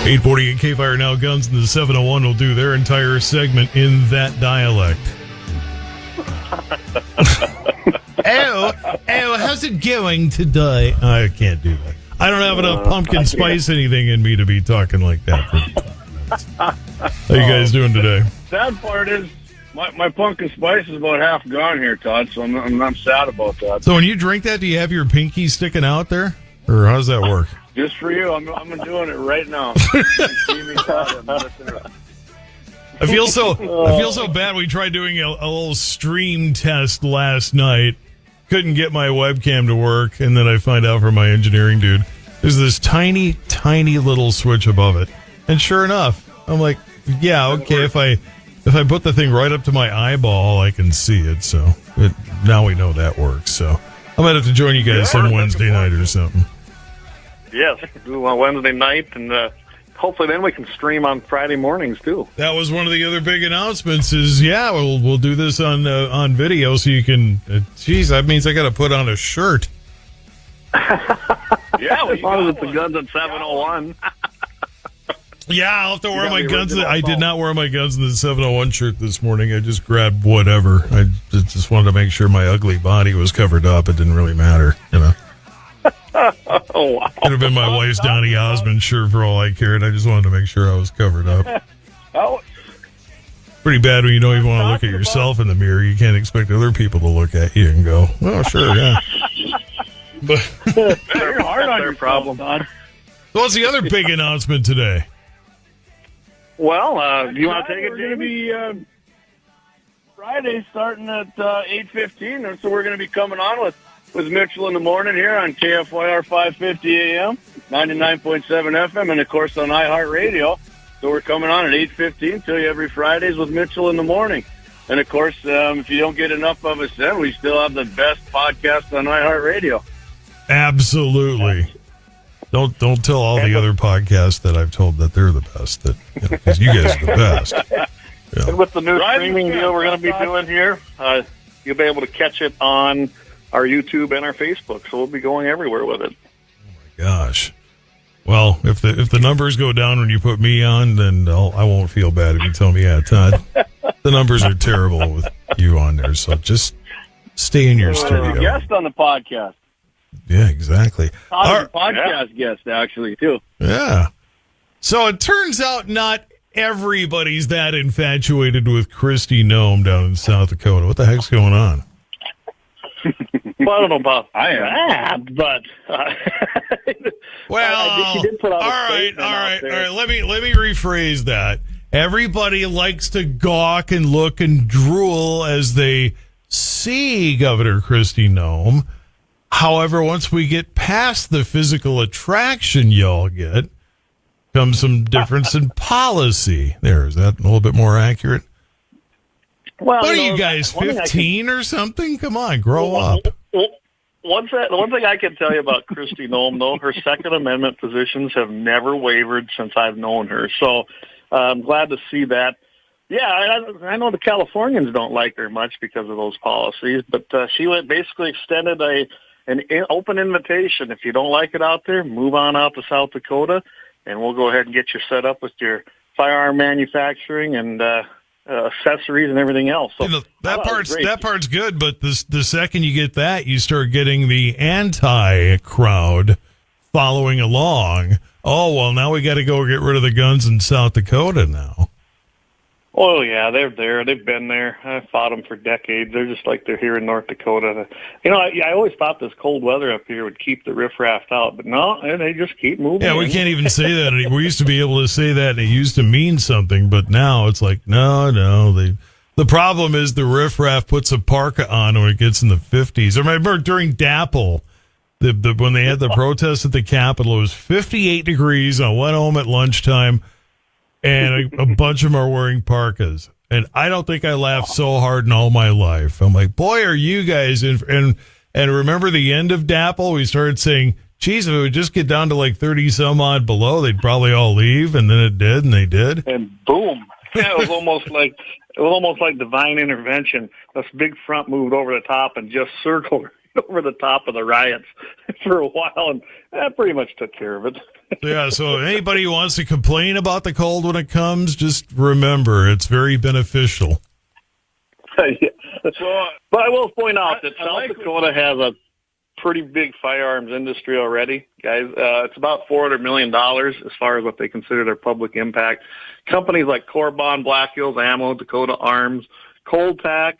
848 K-Fire Now Guns and the 701 will do their entire segment in that dialect. How's it going today? I can't do that. I don't have enough pumpkin spice anything in me to be talking like that. How you guys doing today? Sad part is my pumpkin spice is about half gone here, Todd, so I'm sad about that. So when you drink that, do you have your pinky sticking out there? Or how does that work? Just for you, I'm doing it right now. I feel so bad. We tried doing a little stream test last night. Couldn't get my webcam to work, and then I find out from my engineering dude, there's this tiny, tiny little switch above it. And sure enough, I'm like, yeah, okay, if I put the thing right up to my eyeball, I can see it. So now we know that works. So I'm going to have to join you guys some Wednesday night or something. Yes, do on Wednesday night, and hopefully then we can stream on Friday mornings too. That was one of the other big announcements. Is we'll do this on video, so you can. Geez, that means I got to put on a shirt. Yeah, as long as it's the Guns at 701. Yeah, I'll have to wear my guns. I did not wear my Guns in the 701 shirt this morning. I just grabbed whatever. I just wanted to make sure my ugly body was covered up. It didn't really matter, you know. Oh, wow. Could have been my wife's Donny Osmond shirt for all I cared. I just wanted to make sure I was covered up. Pretty bad when you don't even want to look at yourself in the mirror. You can't expect other people to look at you and go, "Oh, sure, yeah." But You're hard on your problem, Todd. So what's the other big announcement today? Well, do you want to take it, We're going to Jamie? be Friday starting at 8:15, so we're going to be coming on with Mitchell in the morning here on KFYR 550 AM, 99.7 FM, and of course on iHeartRadio. So we're coming on at 8:15 till you every Fridays with Mitchell in the morning. And of course, if you don't get enough of us then, we still have the best podcast on iHeartRadio. Absolutely. Don't tell all the other podcasts that I've told that they're the best. That because you guys are the best. Yeah. And with the new streaming deal we're going to be doing here, you'll be able to catch it on our YouTube and our Facebook, so we'll be going everywhere with it. Oh my gosh! Well, if the numbers go down when you put me on, then I won't feel bad if you tell me, yeah, Todd, the numbers are terrible with you on there. So just stay in your studio. Guest on the podcast. Yeah, exactly. Todd's a podcast guest, actually, too. Yeah. So it turns out not everybody's that infatuated with Kristi Noem down in South Dakota. What the heck's going on? Well, I don't know about that, but well, she did put out all right. Let me rephrase that. Everybody likes to gawk and look and drool as they see Governor Kristi Noem. However, once we get past the physical attraction y'all get, comes some difference in policy. Is that a little bit more accurate? Well, what are you guys, 15 or something? Come on, grow up. One thing I can tell you about Kristi Noem, though, her Second Amendment positions have never wavered since I've known her. So I'm glad to see that. Yeah, I know the Californians don't like her much because of those policies, but she basically extended an open invitation. If you don't like it out there, move on out to South Dakota, and we'll go ahead and get you set up with your firearm manufacturing and accessories and everything else. So that part's good, but the second you get that, you start getting the anti crowd following along. Oh, well, now we got to go get rid of the guns in South Dakota now. Oh, yeah, they're there. They've been there. I fought them for decades. They're just like they're here in North Dakota. You know, I always thought this cold weather up here would keep the riffraff out, but no, they just keep moving. Yeah, we can't even say that anymore. We used to be able to say that, and it used to mean something, but now it's like, no. The problem is the riffraff puts a parka on when it gets in the 50s. I remember during DAPL, when they had the protests at the Capitol, it was 58 degrees. I went home at lunchtime, and a bunch of them are wearing parkas. And I don't think I laughed so hard in all my life. I'm like, boy, are you guys in? And remember the end of DAPL? We started saying, geez, if it would just get down to like 30 some odd below, they'd probably all leave. And then it did, and they did. And boom. Yeah, it was almost like divine intervention. This big front moved over the top and just circled over the top of the riots for a while, and that pretty much took care of it. Yeah, so anybody who wants to complain about the cold when it comes, just remember it's very beneficial. Yeah. So, But I will point out that I South like Dakota has a pretty big firearms industry already, guys. It's about $400 million as far as what they consider their public impact. Companies like Corbon, Black Hills Ammo, Dakota Arms, Coltac,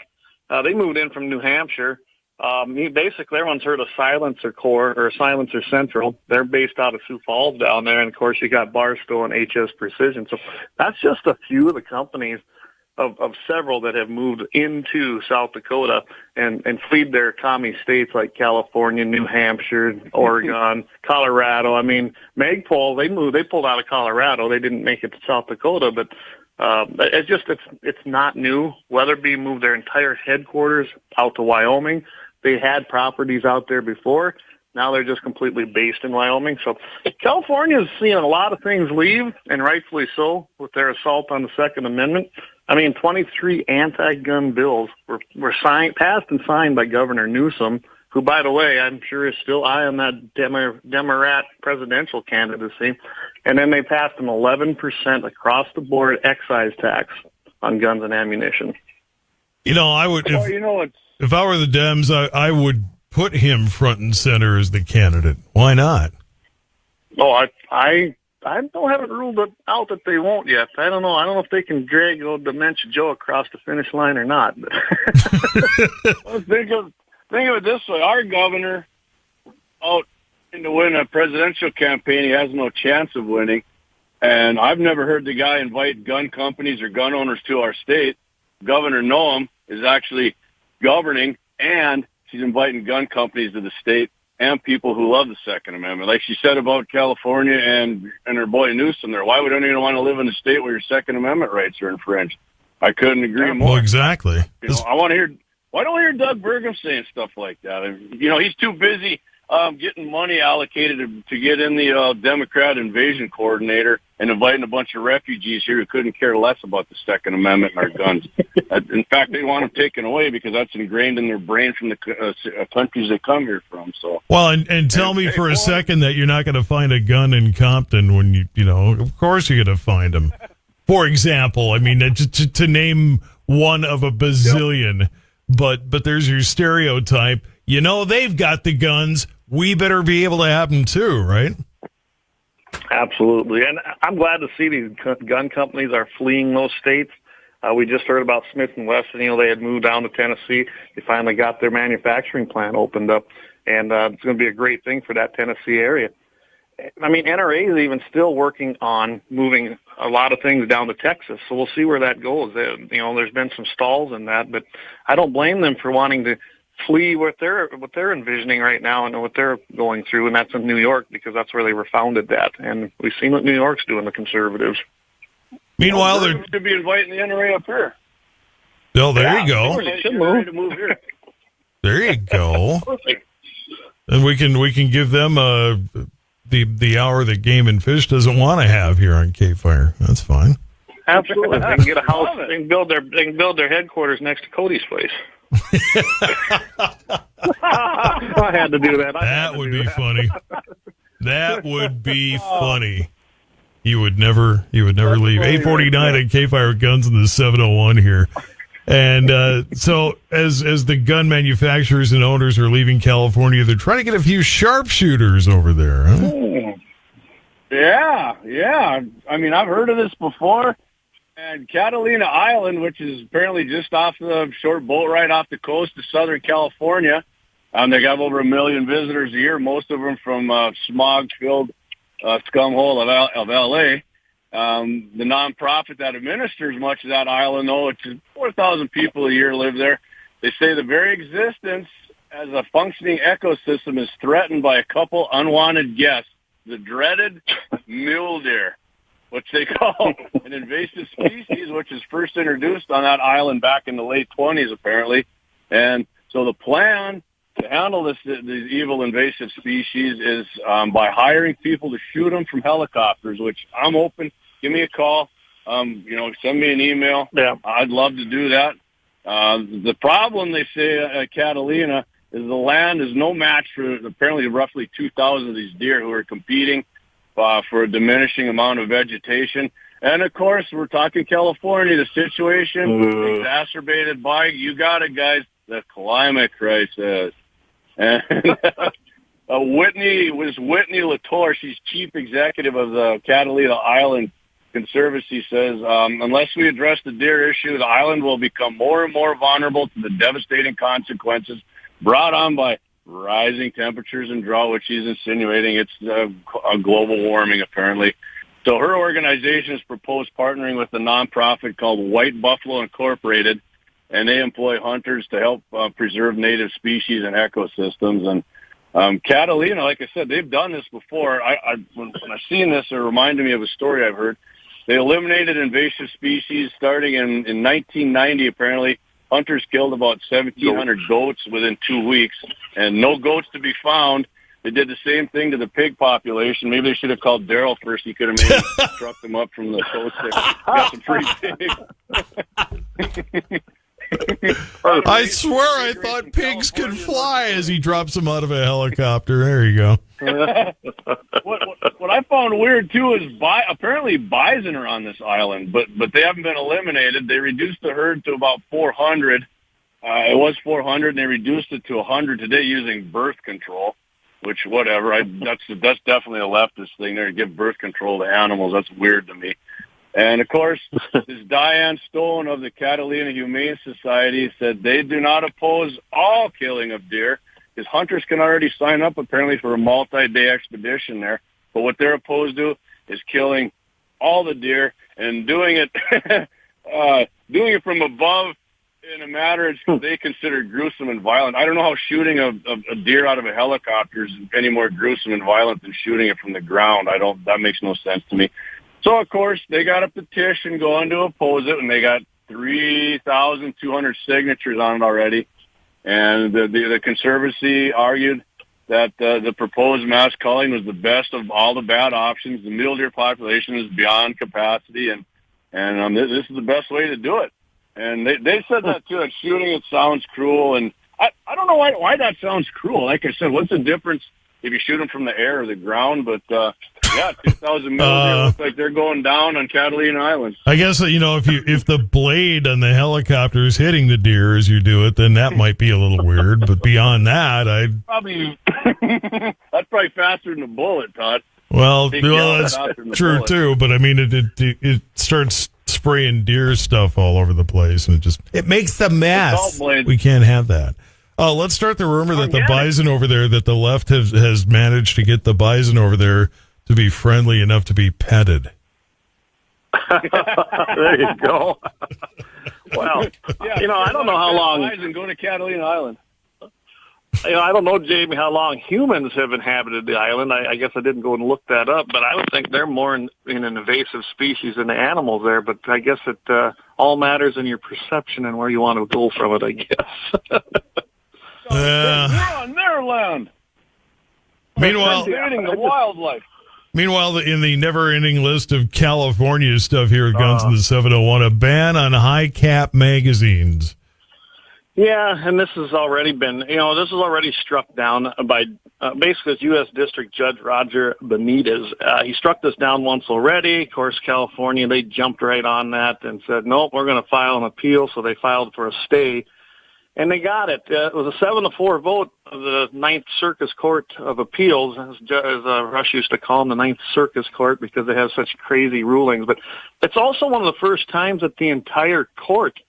they moved in from New Hampshire. Basically, everyone's heard of Silencer Corps or Silencer Central. They're based out of Sioux Falls down there, and of course, you got Barstow and HS Precision. So that's just a few of the companies of several that have moved into South Dakota and freed their commie states like California, New Hampshire, Oregon, Colorado. I mean, Magpul, they pulled out of Colorado. They didn't make it to South Dakota, but it's not new. Weatherby moved their entire headquarters out to Wyoming. They had properties out there before. Now they're just completely based in Wyoming. So California's seeing a lot of things leave, and rightfully so, with their assault on the Second Amendment. I mean, 23 anti-gun bills were passed and signed by Governor Newsom, who, by the way, I'm sure is still high on that Democrat presidential candidacy. And then they passed an 11% across-the-board excise tax on guns and ammunition. You know, I would if I were the Dems, I would put him front and center as the candidate. Why not? Oh, I haven't ruled it out that they won't yet. I don't know. I don't know if they can drag old Dementia Joe across the finish line or not. well, think of it this way: our governor out to win a presidential campaign, he has no chance of winning. And I've never heard the guy invite gun companies or gun owners to our state. Governor Noem is actually governing, and she's inviting gun companies to the state and people who love the Second Amendment. Like she said about California and her boy Newsom there. Why would anyone want to live in a state where your Second Amendment rights are infringed? I couldn't agree more. Well, exactly. You know, why don't I hear Doug Burgum saying stuff like that? You know, he's too busy getting money allocated to get in the Democrat invasion coordinator and inviting a bunch of refugees here who couldn't care less about the Second Amendment and our guns. In fact, they want them taken away because that's ingrained in their brain from the countries they come here from. So, well, and tell me for a second that you're not going to find a gun in Compton when you know, of course you're going to find them. For example, I mean, to name one of a bazillion, but there's your stereotype. You know, they've got the guns. We better be able to have them too, right? Absolutely. And I'm glad to see these gun companies are fleeing those states. We just heard about Smith & Wesson. You know, they had moved down to Tennessee. They finally got their manufacturing plant opened up, and it's going to be a great thing for that Tennessee area. I mean, NRA is even still working on moving a lot of things down to Texas, so we'll see where that goes. You know, there's been some stalls in that, but I don't blame them for wanting to flee what they're envisioning right now and what they're going through, and that's in New York because that's where they were founded at. And we've seen what New York's doing, the conservatives. Meanwhile, they're to be inviting the NRA up here. Oh, there you go. They should move here. There you go. And we can give them the hour that Game and Fish doesn't want to have here on K-Fire. That's fine. Absolutely, they can get a house. They can build their headquarters next to Cody's place. I had to do that. That would be funny. That would be funny. You would never leave. 849 at K-Fire Guns in the 701 here. And so as the gun manufacturers and owners are leaving California, they're trying to get a few sharpshooters over there. Huh? Yeah. I mean, I've heard of this before. And Catalina Island, which is apparently just off the short boat ride off the coast of Southern California, they got over 1 million visitors a year, most of them from smog-filled scumhole of L.A. The nonprofit that administers much of that island, though, it's 4,000 people a year live there. They say the very existence as a functioning ecosystem is threatened by a couple unwanted guests, the dreaded mule deer, which they call an invasive species, which was first introduced on that island back in the late 20s, apparently. And so the plan to handle these evil invasive species is by hiring people to shoot them from helicopters, which I'm open. Give me a call. Send me an email. Yeah. I'd love to do that. The problem, they say, at Catalina is the land is no match for apparently roughly 2,000 of these deer who are competing. for a diminishing amount of vegetation. And, of course, we're talking California, the situation exacerbated by, you got it, guys, the climate crisis. And Whitney Latour, she's chief executive of the Catalina Island Conservancy, says, unless we address the deer issue, the island will become more and more vulnerable to the devastating consequences brought on by rising temperatures and drought, which she's insinuating it's a global warming, apparently. So her organization has proposed partnering with a nonprofit called White Buffalo Incorporated, and they employ hunters to help preserve native species and ecosystems. And Catalina, like I said, they've done this before. When I seen this, it reminded me of a story I've heard. They eliminated invasive species starting in 1990, apparently. Hunters killed about 1,700 goats within 2 weeks, and no goats to be found. They did the same thing to the pig population. Maybe they should have called Daryl first. He could have maybe struck them up from the coast there. Got some pretty big. I swear I thought pigs could fly as he drops them out of a helicopter. There you go. What I found weird, too, is apparently bison are on this island, but they haven't been eliminated. They reduced the herd to about 400. It was 400, and they reduced it to 100 today using birth control. Which, whatever, that's definitely a leftist thing there, to give birth control to animals. That's weird to me. And, of course, this Diane Stone of the Catalina Humane Society said they do not oppose all killing of deer, because hunters can already sign up, apparently, for a multi-day expedition there. But what they're opposed to is killing all the deer and doing it from above in a manner they consider gruesome and violent. I don't know how shooting a deer out of a helicopter is any more gruesome and violent than shooting it from the ground. That makes no sense to me. So, of course, they got a petition going to oppose it, and they got 3,200 signatures on it already. And the Conservancy argued that the proposed mass culling was the best of all the bad options. The mule deer population is beyond capacity, and this is the best way to do it. And they said that, too, that shooting it sounds cruel. And I don't know why that sounds cruel. Like I said, what's the difference if you shoot them from the air or the ground? But, 2,000 mule deer look like they're going down on Catalina Island. I guess, if the blade on the helicopter is hitting the deer as you do it, then that might be a little weird. But beyond that, that's probably faster than a bullet, Todd. Well, that's true, too. But, I mean, it starts spraying deer stuff all over the place, and it makes the mess. We can't have that. Let's start the rumor that the bison over there, that the left has managed to get the bison over there to be friendly enough to be petted. There you go. Well, I don't know how long. Bison go to Catalina Island. I don't know, Jamie, how long humans have inhabited the island. I guess I didn't go and look that up, but I would think they're more in an invasive species than the animals there. But I guess it all matters in your perception and where you want to go from it, I guess. We're on their land. Meanwhile, the wildlife. Meanwhile, in the never-ending list of California stuff here at Guns in the 701, a ban on high-cap magazines. Yeah, and this has already been, this is already struck down by basically U.S. District Judge Roger Benitez. He struck this down once already. Of course, California, they jumped right on that and said, nope, we're going to file an appeal. So they filed for a stay, and they got it. It was a 7-4 vote of the Ninth Circus Court of Appeals, as Rush used to call them, the Ninth Circus Court, because they have such crazy rulings. But it's also one of the first times that the entire court,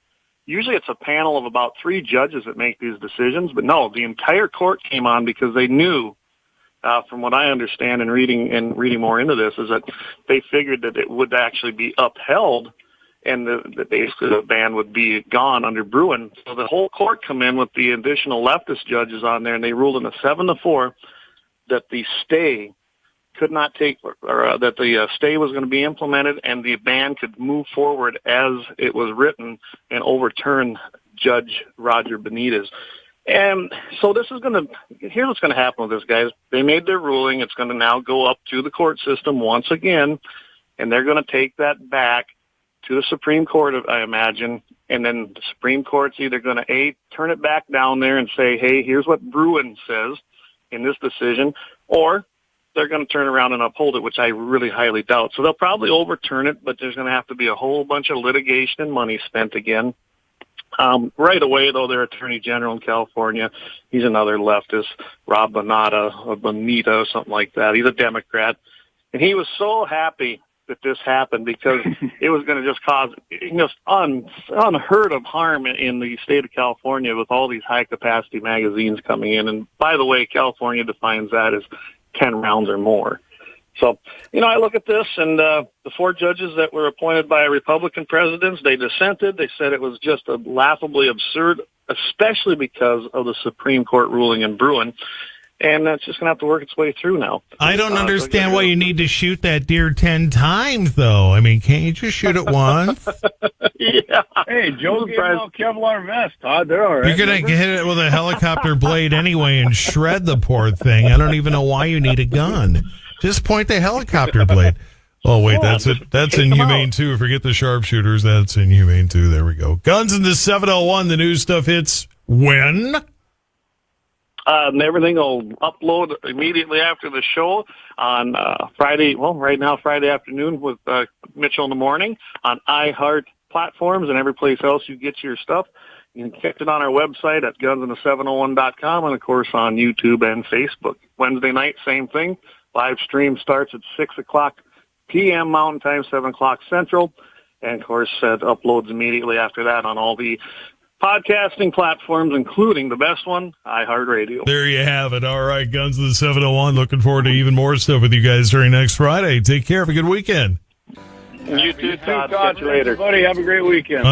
usually it's a panel of about 3 judges that make these decisions, but no, the entire court came on because they knew, from what I understand and reading more into this, is that they figured that it would actually be upheld and that basically the ban would be gone under Bruin. So the whole court come in with the additional leftist judges on there, and they ruled in a 7-4 that the stay could not take, or that the stay was going to be implemented and the ban could move forward as it was written and overturn Judge Roger Benitez. And so here's what's going to happen with this, guys. They made their ruling. It's going to now go up to the court system once again, and they're going to take that back to the Supreme Court, I imagine, and then the Supreme Court's either going to, turn it back down there and say, hey, here's what Bruin says in this decision, or they're going to turn around and uphold it, which I really highly doubt. So they'll probably overturn it, but there's going to have to be a whole bunch of litigation and money spent again. Right away, though, their attorney general in California, he's another leftist, Rob Bonita, something like that. He's a Democrat. And he was so happy that this happened because it was going to just cause just unheard of harm in the state of California with all these high-capacity magazines coming in. And by the way, California defines that as 10 rounds or more. So, I look at this, and the 4 judges that were appointed by Republican presidents, they dissented. They said it was just laughably absurd, especially because of the Supreme Court ruling in Bruin. And that's just going to have to work its way through now. I don't understand why you need to shoot that deer 10 times, though. I mean, can't you just shoot it once? Yeah. Hey, Joe gave them all Kevlar vest, Todd. They're all right. You're going to hit it with a helicopter blade anyway and shred the poor thing. I don't even know why you need a gun. Just point the helicopter blade. Oh, wait, that's inhumane, too. Forget the sharpshooters. That's inhumane, too. There we go. Guns in the 701. The news stuff hits when? And everything will upload immediately after the show on Friday. Well, right now, Friday afternoon with Mitchell in the Morning on iHeart platforms and every place else you get your stuff. You can catch it on our website at gunsinthe701.com and, of course, on YouTube and Facebook. Wednesday night, same thing. Live stream starts at 6 o'clock p.m. Mountain Time, 7 o'clock Central. And, of course, it uploads immediately after that on all the podcasting platforms, including the best one, iHeartRadio. There you have it. All right, Guns of the 701. Looking forward to even more stuff with you guys during next Friday. Take care. Have a good weekend. You too, Todd. Catch you later. Everybody, have a great weekend.